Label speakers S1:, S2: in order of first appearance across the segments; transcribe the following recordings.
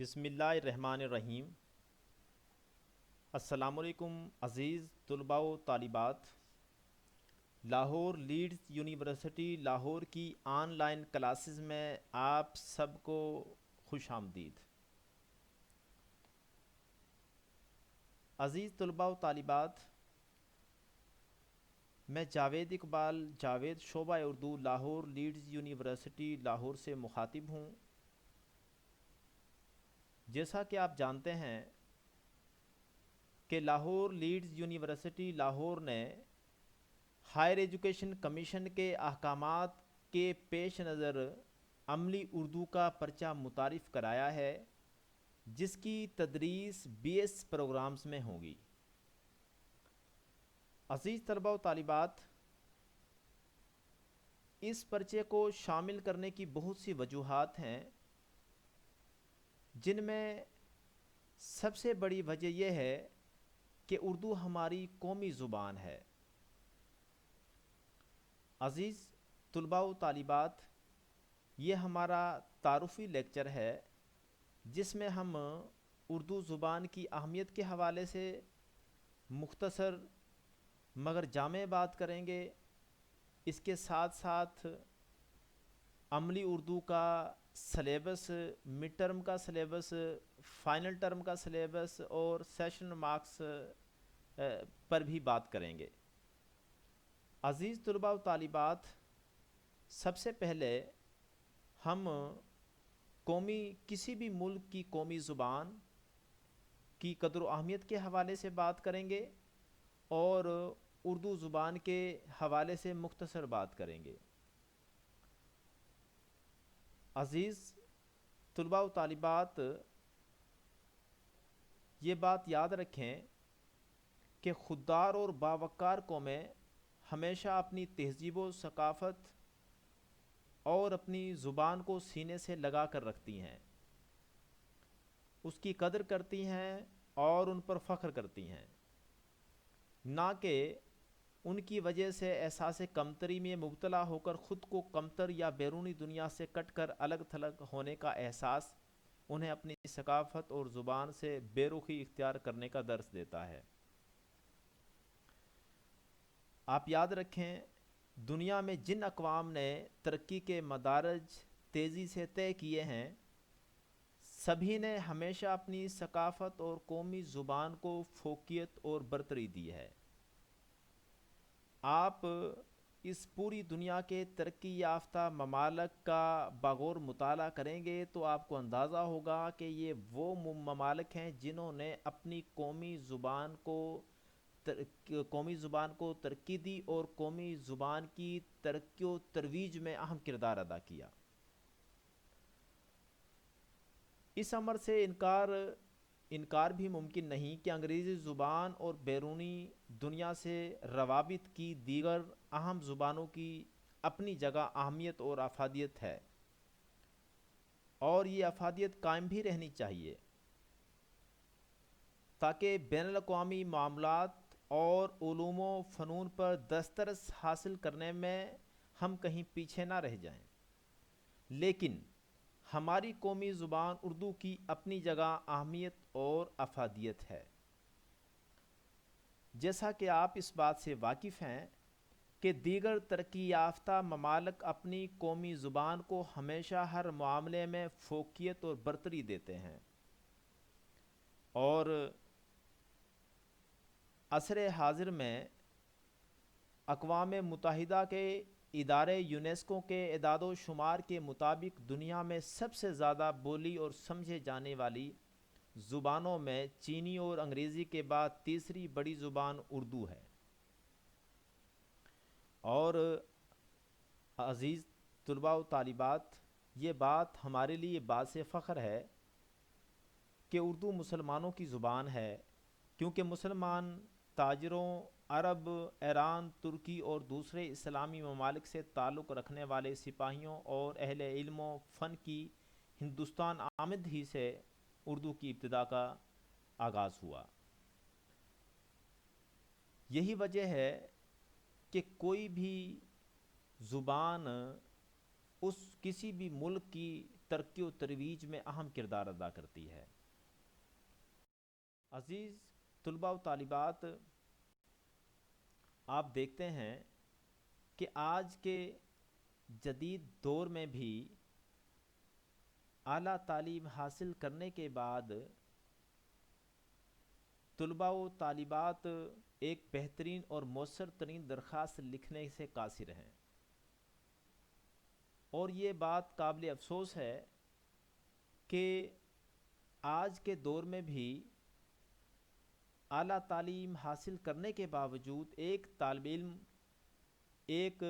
S1: بسم اللہ الرحمن الرحیم۔ السلام علیکم عزیز طلباء و طالبات۔ لاہور لیڈز یونیورسٹی لاہور کی آن لائن کلاسز میں آپ سب کو خوش آمدید۔ عزیز طلباء و طالبات، میں جاوید اقبال جاوید شعبہ اردو لاہور لیڈز یونیورسٹی لاہور سے مخاطب ہوں۔ جیسا کہ آپ جانتے ہیں کہ لاہور لیڈز یونیورسٹی لاہور نے ہائر ایجوکیشن کمیشن کے احکامات کے پیش نظر عملی اردو کا پرچہ متعارف کرایا ہے، جس کی تدریس BS پروگرامز میں ہوگی۔ عزیز طلباء و طالبات، اس پرچے کو شامل کرنے کی بہت سی وجوہات ہیں، جن میں سب سے بڑی وجہ یہ ہے کہ اردو ہماری قومی زبان ہے۔ عزیز طلباء و طالبات، یہ ہمارا تعارفی لیکچر ہے، جس میں ہم اردو زبان کی اہمیت کے حوالے سے مختصر مگر جامع بات کریں گے۔ اس کے ساتھ ساتھ عملی اردو کا سلیبس، مڈ ٹرم کا سلیبس، فائنل ٹرم کا سلیبس اور سیشن مارکس پر بھی بات کریں گے۔ عزیز طلباء و طالبات، سب سے پہلے ہم کسی بھی ملک کی قومی زبان کی قدر و اہمیت کے حوالے سے بات کریں گے اور اردو زبان کے حوالے سے مختصر بات کریں گے۔ عزیز طلباء و طالبات، یہ بات یاد رکھیں کہ خوددار اور باوقار قومیں ہمیشہ اپنی تہذیب و ثقافت اور اپنی زبان کو سینے سے لگا کر رکھتی ہیں، اس کی قدر کرتی ہیں اور ان پر فخر کرتی ہیں، نہ کہ ان کی وجہ سے احساس کمتری میں مبتلا ہو کر خود کو کمتر یا بیرونی دنیا سے کٹ کر الگ تھلگ ہونے کا احساس انہیں اپنی ثقافت اور زبان سے بے رخی اختیار کرنے کا درس دیتا ہے۔ آپ یاد رکھیں، دنیا میں جن اقوام نے ترقی کے مدارج تیزی سے طے کیے ہیں، سبھی نے ہمیشہ اپنی ثقافت اور قومی زبان کو فوقیت اور برتری دی ہے۔ آپ اس پوری دنیا کے ترقی یافتہ ممالک کا بغور مطالعہ کریں گے تو آپ کو اندازہ ہوگا کہ یہ وہ ممالک ہیں جنہوں نے اپنی قومی زبان کو ترقی دی اور قومی زبان کی ترقی و ترویج میں اہم کردار ادا کیا۔ اس امر سے انکار بھی ممکن نہیں کہ انگریزی زبان اور بیرونی دنیا سے روابط کی دیگر اہم زبانوں کی اپنی جگہ اہمیت اور افادیت ہے، اور یہ افادیت قائم بھی رہنی چاہیے تاکہ بین الاقوامی معاملات اور علوم و فنون پر دسترس حاصل کرنے میں ہم کہیں پیچھے نہ رہ جائیں۔ لیکن ہماری قومی زبان اردو کی اپنی جگہ اہمیت اور افادیت ہے۔ جیسا کہ آپ اس بات سے واقف ہیں کہ دیگر ترقی یافتہ ممالک اپنی قومی زبان کو ہمیشہ ہر معاملے میں فوقیت اور برتری دیتے ہیں، اور عصر حاضر میں اقوام متحدہ کے ادارے یونیسکو کے اعداد و شمار کے مطابق دنیا میں سب سے زیادہ بولی اور سمجھے جانے والی زبانوں میں چینی اور انگریزی کے بعد تیسری بڑی زبان اردو ہے۔ اور عزیز طلباء و طالبات، یہ بات ہمارے لیے باعث فخر ہے کہ اردو مسلمانوں کی زبان ہے، کیونکہ مسلمان تاجروں، عرب، ایران، ترکی اور دوسرے اسلامی ممالک سے تعلق رکھنے والے سپاہیوں اور اہل علم و فن کی ہندوستان آمد ہی سے اردو کی ابتدا کا آغاز ہوا۔ یہی وجہ ہے کہ کوئی بھی زبان کسی بھی ملک کی ترقی و ترویج میں اہم کردار ادا کرتی ہے۔ عزیز طلباء و طالبات، آپ دیکھتے ہیں کہ آج کے جدید دور میں بھی اعلیٰ تعلیم حاصل کرنے کے بعد طلباء و طالبات ایک بہترین اور مؤثر ترین درخواست لکھنے سے قاصر ہیں، اور یہ بات قابل افسوس ہے کہ آج کے دور میں بھی اعلیٰ تعلیم حاصل کرنے کے باوجود ایک طالب علم ایک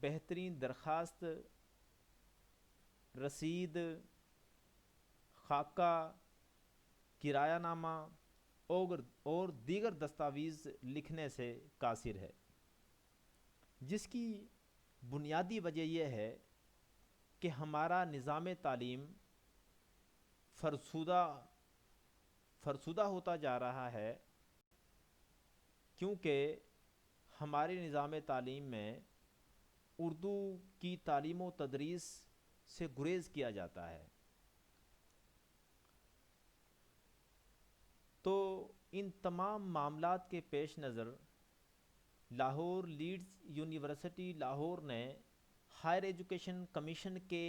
S1: بہترین درخواست، رسید، خاکہ، کرایہ نامہ اور دیگر دستاویز لکھنے سے قاصر ہے، جس کی بنیادی وجہ یہ ہے کہ ہمارا نظام تعلیم فرسودہ ہوتا جا رہا ہے، کیونکہ ہمارے نظام تعلیم میں اردو کی تعلیم و تدریس سے گریز کیا جاتا ہے۔ تو ان تمام معاملات کے پیش نظر لاہور لیڈز یونیورسٹی لاہور نے ہائر ایجوکیشن کمیشن کے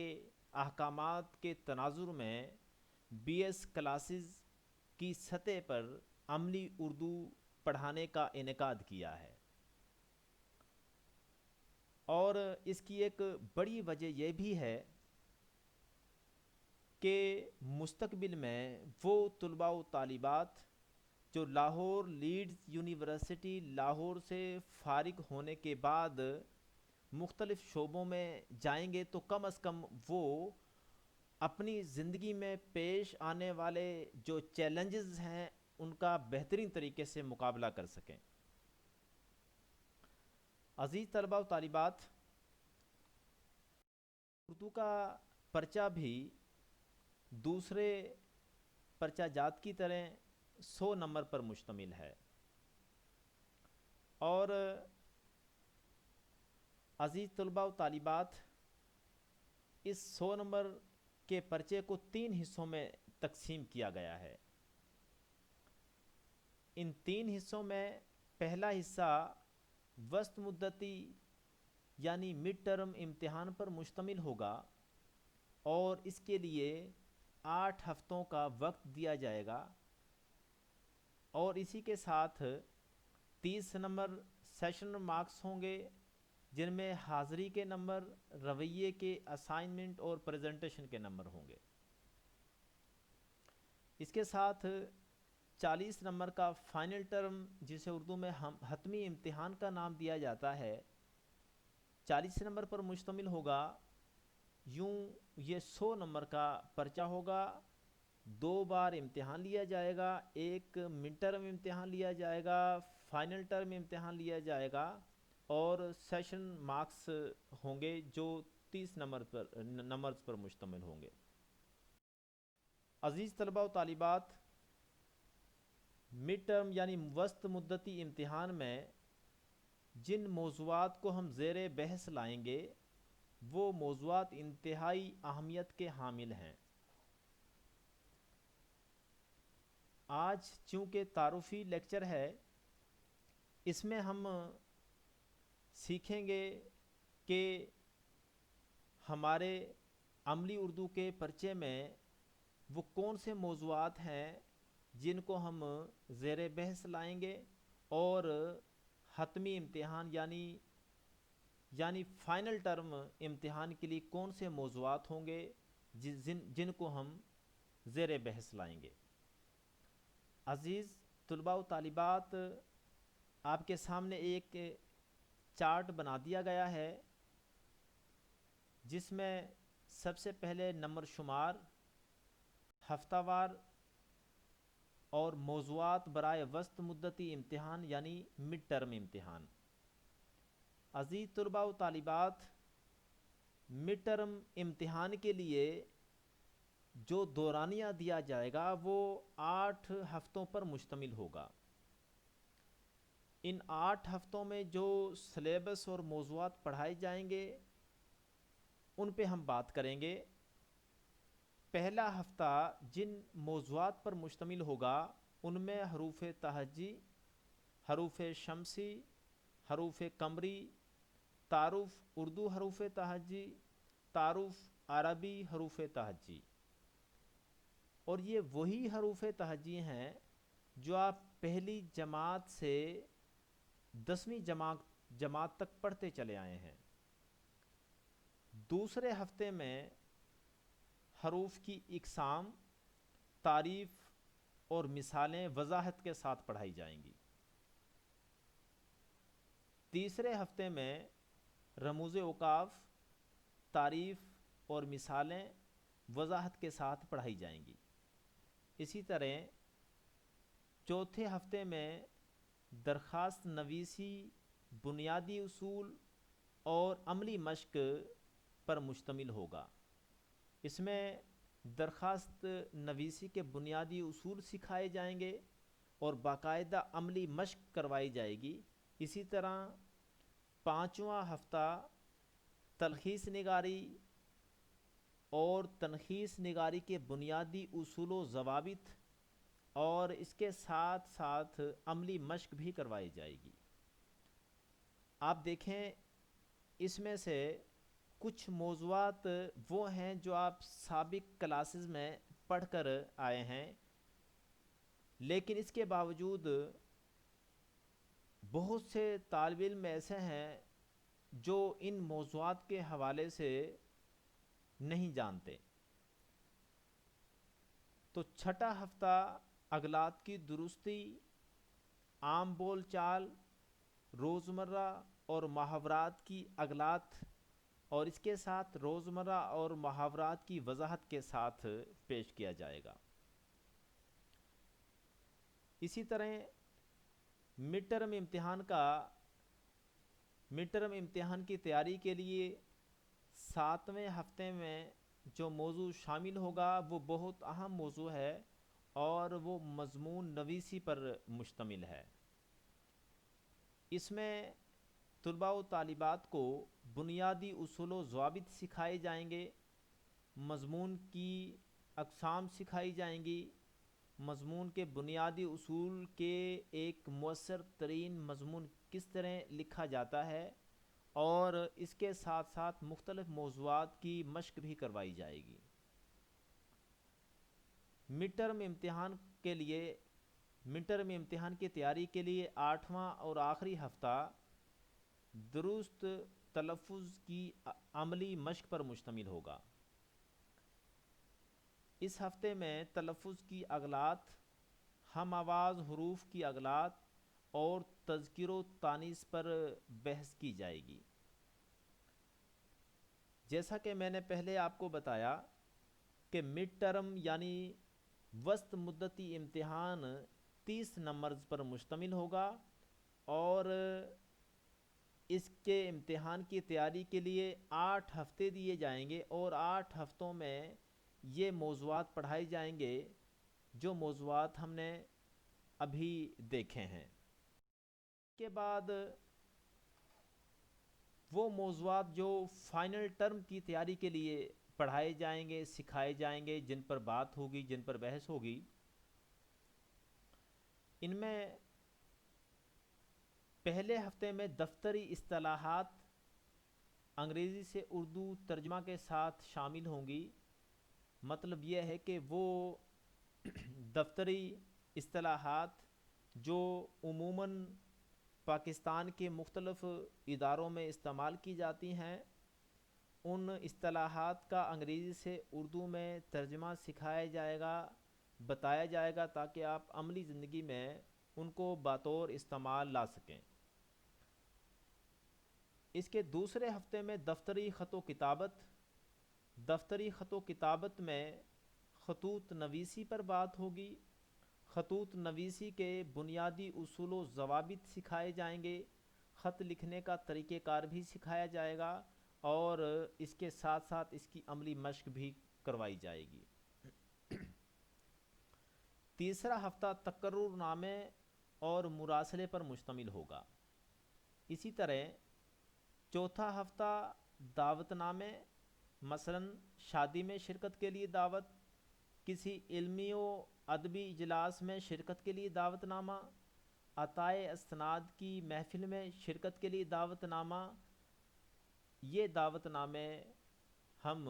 S1: احکامات کے تناظر میں بی ایس کلاسز کی سطح پر عملی اردو پڑھانے کا انعقاد کیا ہے، اور اس کی ایک بڑی وجہ یہ بھی ہے کہ مستقبل میں وہ طلباء و طالبات جو لاہور لیڈز یونیورسٹی لاہور سے فارغ ہونے کے بعد مختلف شعبوں میں جائیں گے تو کم از کم وہ اپنی زندگی میں پیش آنے والے جو چیلنجز ہیں ان کا بہترین طریقے سے مقابلہ کر سکیں۔ عزیز طلباء و طالبات، اردو کا پرچہ بھی دوسرے پرچہ جات کی طرح 100 نمبر پر مشتمل ہے، اور عزیز طلباء و طالبات، اس 100 نمبر کے پرچے کو 3 حصوں میں تقسیم کیا گیا ہے۔ ان 3 حصوں میں پہلا حصہ وسط مدتی یعنی مڈ ٹرم امتحان پر مشتمل ہوگا، اور اس کے لیے 8 ہفتوں کا وقت دیا جائے گا، اور اسی کے ساتھ 30 نمبر سیشن مارکس ہوں گے، جن میں حاضری کے نمبر، رویے کے اسائنمنٹ اور پریزنٹیشن کے نمبر ہوں گے۔ اس کے ساتھ 40 نمبر کا فائنل ٹرم، جسے اردو میں حتمی امتحان کا نام دیا جاتا ہے، 40 نمبر پر مشتمل ہوگا۔ یوں یہ 100 نمبر کا پرچہ ہوگا، 2 بار امتحان لیا جائے گا، ایک مڈ ٹرم امتحان لیا جائے گا، فائنل ٹرم امتحان لیا جائے گا، اور سیشن مارکس ہوں گے جو 30 نمبرز پر مشتمل ہوں گے۔ عزیز طلباء و طالبات، مڈ ٹرم یعنی وسط مدتی امتحان میں جن موضوعات کو ہم زیر بحث لائیں گے وہ موضوعات انتہائی اہمیت کے حامل ہیں۔ آج چونکہ تعارفی لیکچر ہے، اس میں ہم سیکھیں گے کہ ہمارے عملی اردو کے پرچے میں وہ کون سے موضوعات ہیں جن کو ہم زیر بحث لائیں گے، اور حتمی امتحان یعنی فائنل ٹرم امتحان کے لیے کون سے موضوعات ہوں گے جن کو ہم زیر بحث لائیں گے۔ عزیز طلباء و طالبات، آپ کے سامنے ایک چارٹ بنا دیا گیا ہے، جس میں سب سے پہلے نمبر شمار، ہفتہ وار اور موضوعات برائے وسط مدتی امتحان یعنی مڈ ٹرم امتحان۔ عزیز طلباء و طالبات، مڈ ٹرم امتحان کے لیے جو دورانیہ دیا جائے گا وہ 8 ہفتوں پر مشتمل ہوگا۔ ان 8 ہفتوں میں جو سلیبس اور موضوعات پڑھائے جائیں گے ان پہ ہم بات کریں گے۔ پہلا ہفتہ جن موضوعات پر مشتمل ہوگا ان میں حروف تہجی، حروف شمسی، حروف قمری، تعارف اردو حروف تہجی، تعارف عربی حروف تہجی، اور یہ وہی حروف تہجی ہیں جو آپ پہلی جماعت سے 10ویں جماعت تک پڑھتے چلے آئے ہیں۔ دوسرے ہفتے میں حروف کی اقسام، تعریف اور مثالیں وضاحت کے ساتھ پڑھائی جائیں گی۔ تیسرے ہفتے میں رموز اوقاف، تعریف اور مثالیں وضاحت کے ساتھ پڑھائی جائیں گی۔ اسی طرح چوتھے ہفتے میں درخواست نویسی، بنیادی اصول اور عملی مشق پر مشتمل ہوگا۔ اس میں درخواست نویسی کے بنیادی اصول سکھائے جائیں گے اور باقاعدہ عملی مشق کروائی جائے گی۔ اسی طرح پانچواں ہفتہ تلخیص نگاری اور تنخیص نگاری کے بنیادی اصول و ضوابط اور اس کے ساتھ ساتھ عملی مشق بھی کروائی جائے گی۔ آپ دیکھیں اس میں سے کچھ موضوعات وہ ہیں جو آپ سابق کلاسز میں پڑھ کر آئے ہیں، لیکن اس کے باوجود بہت سے طالب علم ایسے ہیں جو ان موضوعات کے حوالے سے نہیں جانتے۔ تو چھٹا ہفتہ اغلاط کی درستی، عام بول چال، روزمرہ اور محاورات کی اغلاط اور اس کے ساتھ روزمرہ اور محاورات کی وضاحت کے ساتھ پیش کیا جائے گا۔ اسی طرح مڈ ٹرم امتحان کی تیاری کے لیے 7ویں ہفتے میں جو موضوع شامل ہوگا وہ بہت اہم موضوع ہے اور وہ مضمون نویسی پر مشتمل ہے۔ اس میں طلباء و طالبات کو بنیادی اصول و ضوابط سکھائے جائیں گے، مضمون کی اقسام سکھائی جائیں گی، مضمون کے بنیادی اصول کے ایک مؤثر ترین مضمون کس طرح لکھا جاتا ہے، اور اس کے ساتھ ساتھ مختلف موضوعات کی مشق بھی کروائی جائے گی۔ مڈ ٹرم امتحان کی تیاری کے لیے 8واں اور آخری ہفتہ درست تلفظ کی عملی مشق پر مشتمل ہوگا۔ اس ہفتے میں تلفظ کی اغلاط، ہم آواز حروف کی اغلاط اور تذکیر و تانیث پر بحث کی جائے گی۔ جیسا کہ میں نے پہلے آپ کو بتایا کہ مڈ ٹرم یعنی وسط مدتی امتحان 30 نمبرز پر مشتمل ہوگا، اور اس کے امتحان کی تیاری کے لیے 8 ہفتے دیے جائیں گے، اور 8 ہفتوں میں یہ موضوعات پڑھائے جائیں گے جو موضوعات ہم نے ابھی دیکھے ہیں۔ اس کے بعد وہ موضوعات جو فائنل ٹرم کی تیاری کے لیے پڑھائے جائیں گے، سکھائے جائیں گے، جن پر بات ہوگی، جن پر بحث ہوگی، ان میں پہلے ہفتے میں دفتری اصطلاحات انگریزی سے اردو ترجمہ کے ساتھ شامل ہوں گی۔ مطلب یہ ہے کہ وہ دفتری اصطلاحات جو عموماً پاکستان کے مختلف اداروں میں استعمال کی جاتی ہیں، ان اصطلاحات کا انگریزی سے اردو میں ترجمہ سکھایا جائے گا، بتایا جائے گا، تاکہ آپ عملی زندگی میں ان کو بطور استعمال لا سکیں۔ اس کے دوسرے ہفتے میں دفتری خط و کتابت میں خطوط نویسی پر بات ہوگی۔ خطوط نویسی کے بنیادی اصول و ضوابط سکھائے جائیں گے، خط لکھنے کا طریقہ کار بھی سکھایا جائے گا، اور اس کے ساتھ ساتھ اس کی عملی مشق بھی کروائی جائے گی۔ تیسرا ہفتہ تقرر نامے اور مراسلے پر مشتمل ہوگا۔ اسی طرح چوتھا ہفتہ دعوت نامے، مثلاً شادی میں شرکت کے لیے دعوت، کسی علمی و ادبی اجلاس میں شرکت کے لیے دعوت نامہ، عطائے استناد کی محفل میں شرکت کے لیے دعوت نامہ، یہ دعوت نامے ہم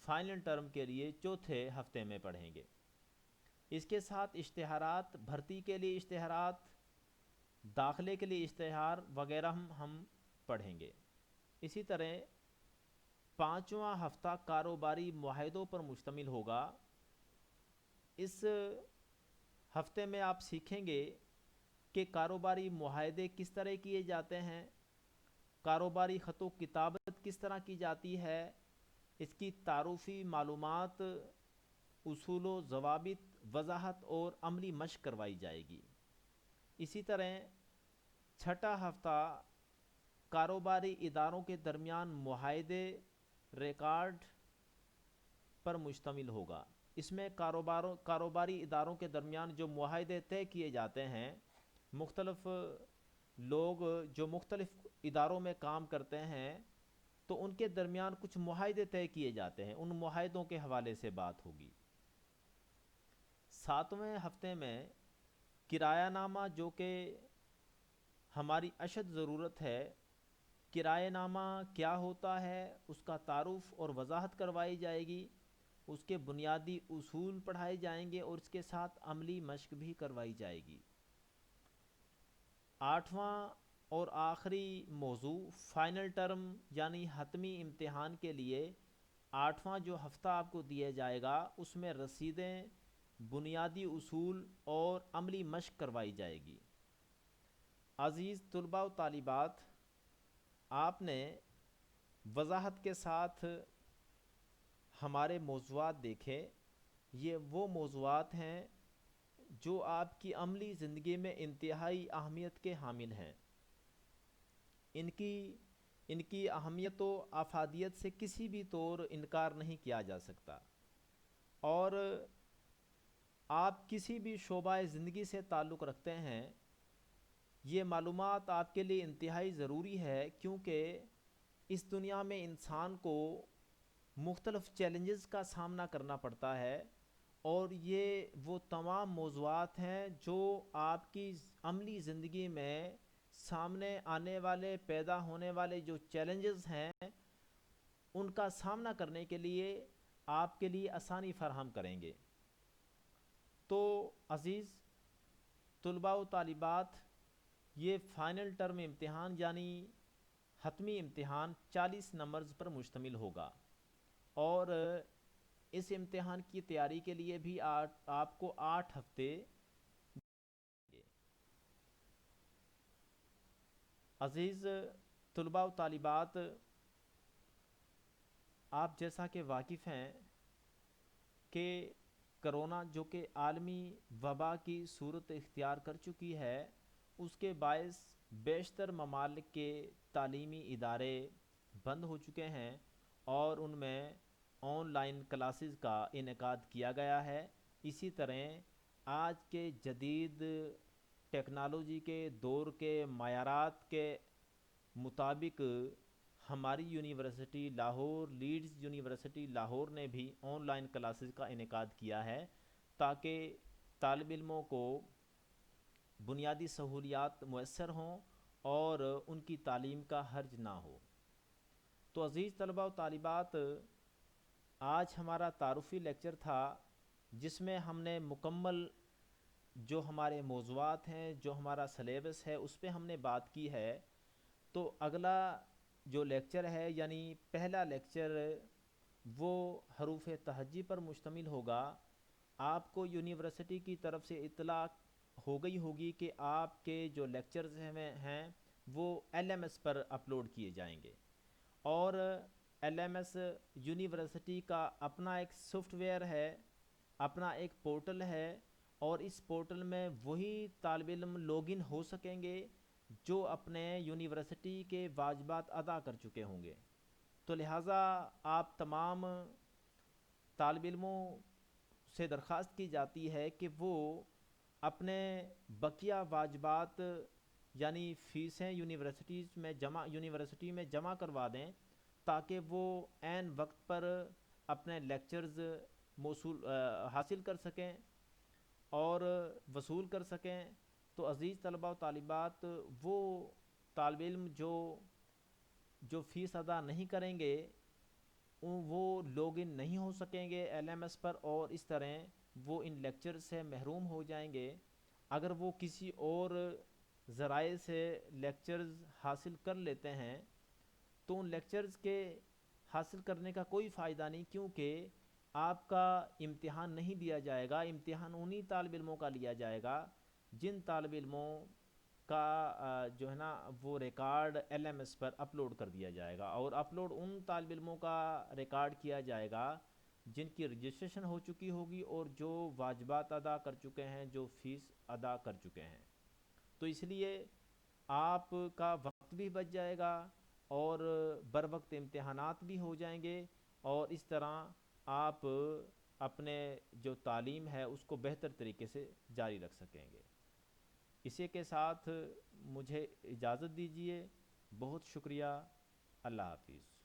S1: فائنل ٹرم کے لیے چوتھے ہفتے میں پڑھیں گے۔ اس کے ساتھ اشتہارات، بھرتی کے لیے اشتہارات، داخلے کے لیے اشتہار وغیرہ ہم پڑھیں گے۔ اسی طرح پانچواں ہفتہ کاروباری معاہدوں پر مشتمل ہوگا۔ اس ہفتے میں آپ سیکھیں گے کہ کاروباری معاہدے کس طرح کیے جاتے ہیں، کاروباری خط و کتابت کس طرح کی جاتی ہے، اس کی تعارفی معلومات، اصول و ضوابط، وضاحت اور عملی مشق کروائی جائے گی۔ اسی طرح چھٹا ہفتہ کاروباری اداروں کے درمیان معاہدے ریکارڈ پر مشتمل ہوگا۔ اس میں کاروباری اداروں کے درمیان جو معاہدے طے کیے جاتے ہیں، مختلف لوگ جو مختلف اداروں میں کام کرتے ہیں تو ان کے درمیان کچھ معاہدے طے کیے جاتے ہیں، ان معاہدوں کے حوالے سے بات ہوگی۔ ساتویں ہفتے میں کرایہ نامہ، جو کہ ہماری اشد ضرورت ہے، کرایہ نامہ کیا ہوتا ہے اس کا تعارف اور وضاحت کروائی جائے گی، اس کے بنیادی اصول پڑھائے جائیں گے اور اس کے ساتھ عملی مشق بھی کروائی جائے گی۔ آٹھواں اور آخری موضوع فائنل ٹرم یعنی حتمی امتحان کے لیے آٹھواں جو ہفتہ آپ کو دیا جائے گا، اس میں رسیدیں، بنیادی اصول اور عملی مشق کروائی جائے گی۔ عزیز طلباء و طالبات، آپ نے وضاحت کے ساتھ ہمارے موضوعات دیکھے۔ یہ وہ موضوعات ہیں جو آپ کی عملی زندگی میں انتہائی اہمیت کے حامل ہیں۔ ان کی اہمیت و افادیت سے کسی بھی طور انکار نہیں کیا جا سکتا، اور آپ کسی بھی شعبہ زندگی سے تعلق رکھتے ہیں، یہ معلومات آپ کے لیے انتہائی ضروری ہے، کیونکہ اس دنیا میں انسان کو مختلف چیلنجز کا سامنا کرنا پڑتا ہے، اور یہ وہ تمام موضوعات ہیں جو آپ کی عملی زندگی میں سامنے آنے والے، پیدا ہونے والے جو چیلنجز ہیں ان کا سامنا کرنے کے لیے آپ کے لیے آسانی فراہم کریں گے۔ تو عزیز طلباء و طالبات، یہ فائنل ٹرم امتحان یعنی حتمی امتحان 40 نمبرز پر مشتمل ہوگا، اور اس امتحان کی تیاری کے لیے بھی آپ کو 8 ہفتے گے۔ عزیز طلباء و طالبات، آپ جیسا کہ واقف ہیں کہ کرونا جو کہ عالمی وبا کی صورت اختیار کر چکی ہے، اس کے باعث بیشتر ممالک کے تعلیمی ادارے بند ہو چکے ہیں، اور ان میں آن لائن کلاسز کا انعقاد کیا گیا ہے۔ اسی طرح آج کے جدید ٹیکنالوجی کے دور کے معیارات کے مطابق ہماری university Lahore, Leeds university Lahore نے بھی آن لائن کلاسز کا انعقاد کیا ہے، تاکہ طالب علموں کو بنیادی سہولیات میسر ہوں اور ان کی تعلیم کا حرج نہ ہو۔ تو عزیز طلباء و طالبات، آج ہمارا تعارفی لیکچر تھا، جس میں ہم نے مکمل جو ہمارے موضوعات ہیں، جو ہمارا سلیبس ہے، اس پہ ہم نے بات کی ہے۔ تو اگلا جو لیکچر ہے، یعنی پہلا لیکچر، وہ حروف تہجی پر مشتمل ہوگا۔ آپ کو یونیورسٹی کی طرف سے اطلاع ہو گئی ہوگی کہ آپ کے جو لیکچرز ہیں وہ LMS پر اپلوڈ کیے جائیں گے، اور LMS یونیورسٹی کا اپنا ایک سافٹ ویئر ہے، اپنا ایک پورٹل ہے، اور اس پورٹل میں وہی طالب علم لاگ ان ہو سکیں گے جو اپنے یونیورسٹی کے واجبات ادا کر چکے ہوں گے۔ تو لہٰذا آپ تمام طالب علموں سے درخواست کی جاتی ہے کہ وہ اپنے بقیہ واجبات یعنی فیسیں یونیورسٹی میں جمع کروا دیں، تاکہ وہ عین وقت پر اپنے لیکچرز حاصل کر سکیں اور وصول کر سکیں، تو عزیز طلباء و طالبات، وہ طالب علم جو فیس ادا نہیں کریں گے وہ لاگ ان نہیں ہو سکیں گے ایل ایم ایس پر، اور اس طرح وہ ان لیکچر سے محروم ہو جائیں گے۔ اگر وہ کسی اور ذرائع سے لیکچرز حاصل کر لیتے ہیں تو ان لیکچرز کے حاصل کرنے کا کوئی فائدہ نہیں، کیونکہ آپ کا امتحان نہیں لیا جائے گا، امتحان انہی طالب علموں کا لیا جائے گا جن طالب علموں کا جو ہے نا وہ ریکارڈ ایل ایم ایس پر اپلوڈ کر دیا جائے گا، اور اپلوڈ ان طالب علموں کا ریکارڈ کیا جائے گا جن کی رجسٹریشن ہو چکی ہوگی اور جو واجبات ادا کر چکے ہیں، جو فیس ادا کر چکے ہیں۔ تو اس لیے آپ کا وقت بھی بچ جائے گا اور بر وقت امتحانات بھی ہو جائیں گے، اور اس طرح آپ اپنے جو تعلیم ہے اس کو بہتر طریقے سے جاری رکھ سکیں گے۔ اسی کے ساتھ مجھے اجازت دیجیے، بہت شکریہ، اللہ حافظ۔